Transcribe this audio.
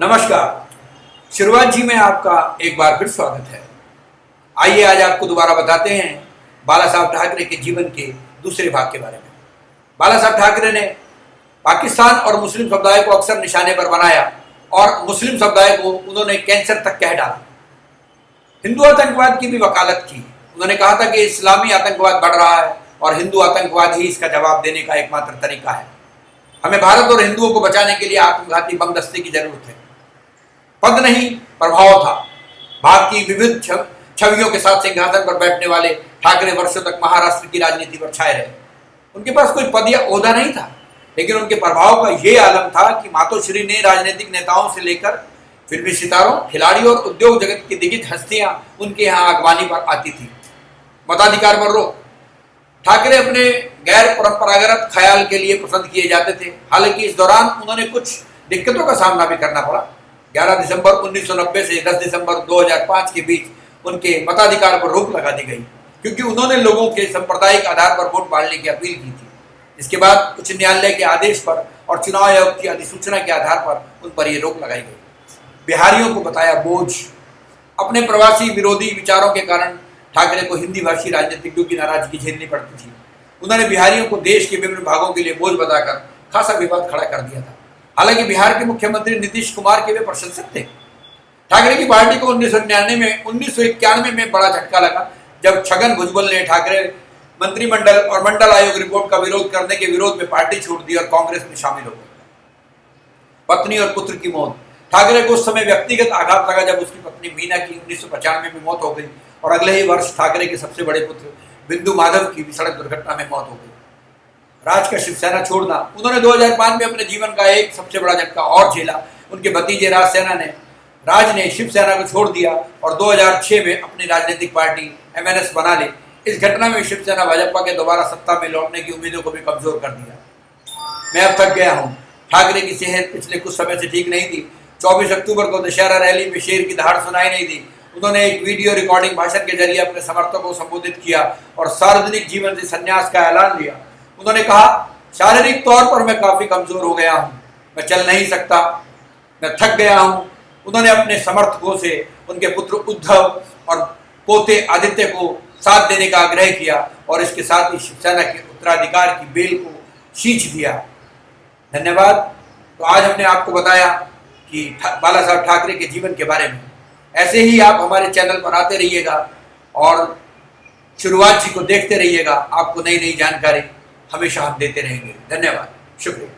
नमस्कार। शुरुआत जी में आपका एक बार फिर स्वागत है। आइए आज आपको दोबारा बताते हैं बाला साहब ठाकरे के जीवन के दूसरे भाग के बारे में। बाला साहब ठाकरे ने पाकिस्तान और मुस्लिम समुदाय को अक्सर निशाने पर बनाया और मुस्लिम समुदाय को उन्होंने कैंसर तक कह डाला। हिंदू आतंकवाद की भी वकालत की। उन्होंने कहा था कि इस्लामी आतंकवाद बढ़ रहा है और हिंदू आतंकवाद ही इसका जवाब देने का एकमात्र तरीका है। हमें भारत और हिंदुओं को बचाने के लिए आत्मघाती बम दस्ते की जरूरत है। पद नहीं, प्रभाव था। भारत की विविध छवियों के साथ सिंहासन पर बैठने वाले ठाकरे वर्षों तक महाराष्ट्र की राजनीति पर छाए रहे। उनके पास कोई पद या ओहदा नहीं था, लेकिन उनके प्रभाव का यह आलम था कि मातोश्री ने राजनीतिक नेताओं से लेकर फिल्मी सितारों, खिलाड़ियों और उद्योग जगत की दिग्गज हस्तियां उनके यहाँ अगवानी पर आती थी। मताधिकार पर रोक। ठाकरे अपने गैर परंपरागत ख्याल के लिए पसंद किए जाते थे। हालांकि इस दौरान उन्होंने कुछ दिक्कतों का सामना भी करना पड़ा। 11 दिसंबर 1990 से 10 दिसंबर 2005 के बीच उनके मताधिकार पर रोक लगा दी गई, क्योंकि उन्होंने लोगों के सांप्रदायिक आधार पर वोट डालने की अपील की थी। इसके बाद उच्च न्यायालय के आदेश पर और चुनाव आयोग की अधिसूचना के आधार पर उन पर यह रोक लगाई गई। बिहारियों को बताया बोझ। अपने प्रवासी विरोधी विचारों के कारण ठाकरे को हिंदी भाषी राजनीतिज्ञों की नाराजगी झेलनी पड़ती थी। उन्होंने बिहारियों को देश के विभिन्न भागों के लिए बोझ बताकर खासा विवाद खड़ा कर दिया था। हालांकि बिहार के मुख्यमंत्री नीतीश कुमार के वे प्रशंसक थे। ठाकरे की पार्टी को 1991 में बड़ा झटका लगा, जब छगन भुजबल ने ठाकरे मंत्रिमंडल और मंडल आयोग रिपोर्ट का विरोध करने के विरोध में पार्टी छोड़ दी और कांग्रेस में शामिल हो गए। पत्नी और पुत्र की मौत। ठाकरे को उस समय व्यक्तिगत आघात लगा जब उसकी पत्नी मीना की 1995 में मौत हो गई और अगले ही वर्ष ठाकरे के सबसे बड़े पुत्र बिंदु माधव की भी सड़क दुर्घटना में मौत हो गई। राज का शिवसेना छोड़ना। उन्होंने 2005 में अपने जीवन का एक सबसे बड़ा झटका और झेला। उनके भतीजे राज ने शिवसेना को छोड़ दिया और 2006 में अपनी राजनीतिक पार्टी MNS बना ली। इस घटना में शिवसेना भाजपा के दोबारा सत्ता में लौटने की उम्मीदों को भी कमजोर कर दिया। मैं अब थक गया हूँ। ठाकरे की सेहत पिछले कुछ समय से ठीक नहीं थी। 24 अक्टूबर को दशहरा रैली में शेर की दहाड़ सुनाई नहीं दी। उन्होंने एक वीडियो रिकॉर्डिंग भाषण के जरिए अपने समर्थकों को संबोधित किया और सार्वजनिक जीवन से संन्यास का ऐलान लिया। उन्होंने कहा, शारीरिक तौर पर मैं काफी कमजोर हो गया हूं, मैं चल नहीं सकता, मैं थक गया हूं। उन्होंने अपने समर्थकों से उनके पुत्र उद्धव और पोते आदित्य को साथ देने का आग्रह किया और इसके साथ ही शिवसेना के उत्तराधिकार की बेल को खींच दिया। धन्यवाद। तो आज हमने आपको बताया कि बाला साहब ठाकरे के जीवन के बारे में। ऐसे ही आप हमारे चैनल पर आते रहिएगा और शुरुआत जी को देखते रहिएगा। आपको नई नई जानकारी हमेशा हम देते रहेंगे। धन्यवाद, शुक्रिया।